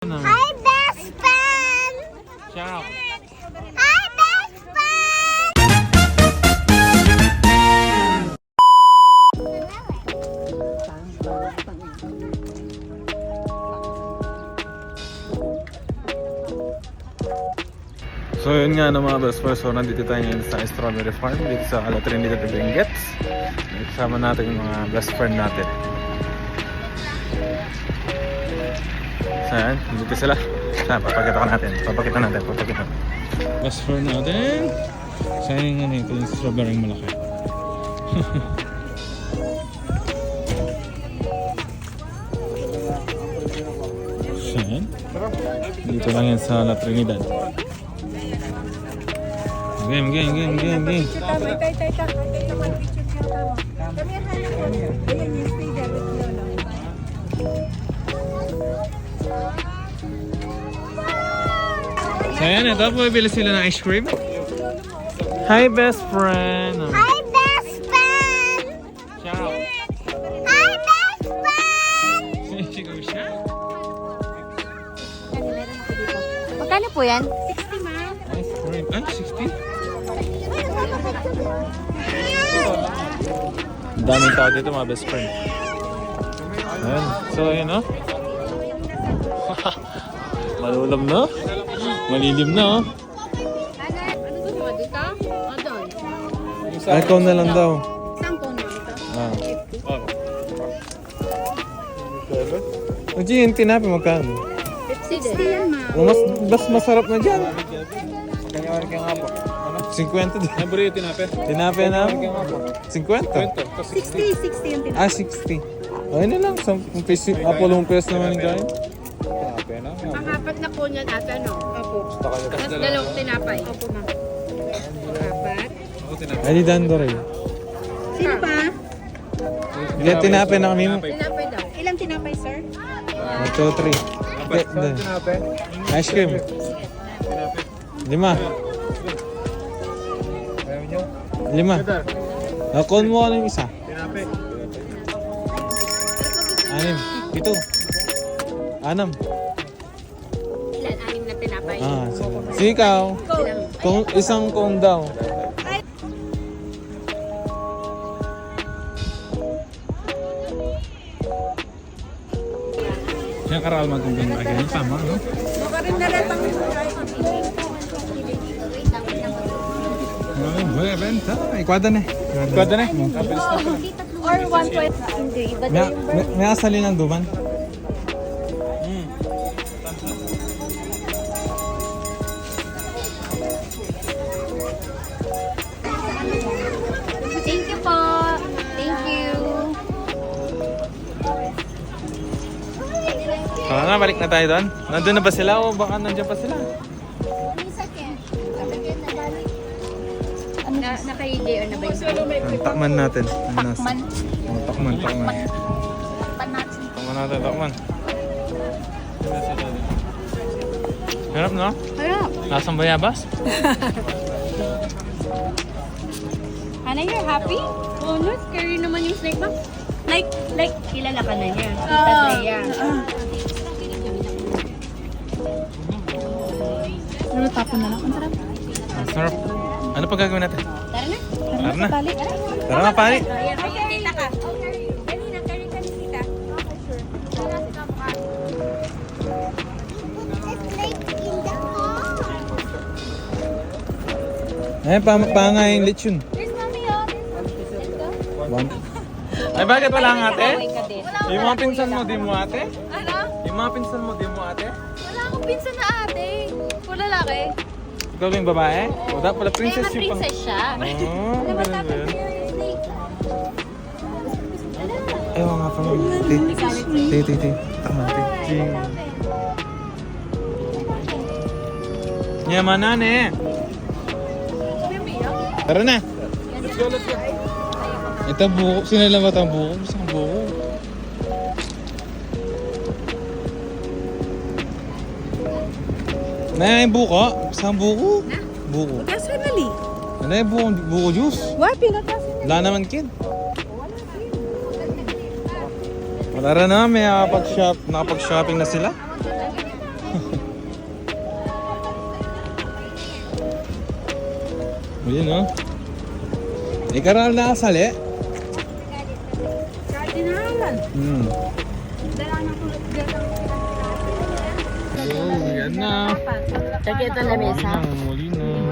Hi, best friend! Ciao. Hi, best friend! So yun nga no mga best friends, so nandito tayo ngayon sa strawberry farm dito sa La Trinidad de Benguets. Kasama natin yung mga best friend natin. So yan, dito sila. Saan, papakita natin. Best friend natin. Sayang nga nito yung strawberry malaki. Saan? Dito lang yan sa La Trinidad. Game. Tama, tay. Naman picture niya tama. Kami hanap mo. Ayan yung speaker with Lolo. So yan, ito po bibili sila ng ice cream. Hi best friend. Hi, best friend! Ciao. Hi, best friend! Sinichigaw siya. Magkano po yan? Ice cream. Ah, 60? Ang daming tao dito mga best friend. Ayan. So ayun no. Malulam na. Malilim na oh. Ano gusto mo dito? O doon? Ay, ikaw na lang daw. Saan po na dito? Ah. Yung tinapay magkano? 60 yan, ma. Mas masarap na dyan. 50 din. Libre yung tinape. Tinapay na 50? 60 yung Ah, 60. Ayun na lang. 10 pesos. 10 pesos naman yung kain. Tinape na. Ang apat na po niyan ata, no? Opo. Tapos dalawang tinapay. Opo, ma'am. Apat. Ay, di dando rin. Sino pa? Hindi, tinapay na kami mo. Tinapay daw. Ilang tinapay, sir? 1, 2, 3. Tinape. Ice cream. 5. Ayaw nyo? 5. Nakon mo ano yung isa? Tinape. 6. 7. 6. Ilan? 6 na tinapay. Ah, sikaw. Kung isang cone daw. Yung karal magandang lagyan. Tama, no? Baka rin nalatang Benta. Ikwada na. Ikwada na. or 1.5. Hindi, iba May asali ng duman. Thank you po. Thank you. Tara na, balik na tayo doon. Nandun na ba sila o baka nandiyan pa sila? Naka-EJ na ba yun? Takman natin. Takman? Takman. Takman. Harap no? Harap. Lasang bayabas? Hana, you're happy? Oh, no, scary naman yung snake ba? Like, kilala ka na niya. Tita Drea. Pero tapon na lang. Ang sarap. Ang sarap. Ano pa gagawin natin? Tara na. Tara na. Pali. Tara na, pari. Ayan, tita ka. Dali na, carry ka ni tita. It's like in the car. Eh, pangay lechon. There's mommy, oh. One. Ay, bakit wala ang ate? Ka din. Yung mga pinsan mo, di mo ate? Ano? Yung mga pinsan mo, di mo ate? Wala akong pinsan na ate. Wala lalaki. Ikaw yung babae? O, dapat pala princess Kaya yung pang... princess siya. Oh, ganun ba yun? Snake. Ewan nga pala. Ti. Tama, ti. Yaman na, ne. Tara na. Let's go. Ito buko. Sino lang ba itong buko? Gusto kong buko. Na yung buko? Saan buko? Buko. Personally. Ano yung buko juice? What? Pinatas? Wala naman kid. Wala rin na, may nakapag-shopping na sila. Ayun, no? Ikaral na asali. Kardinalan. Dala ng tulad dyan. Oh, yan na. Kaya ito na mesa. Muli na.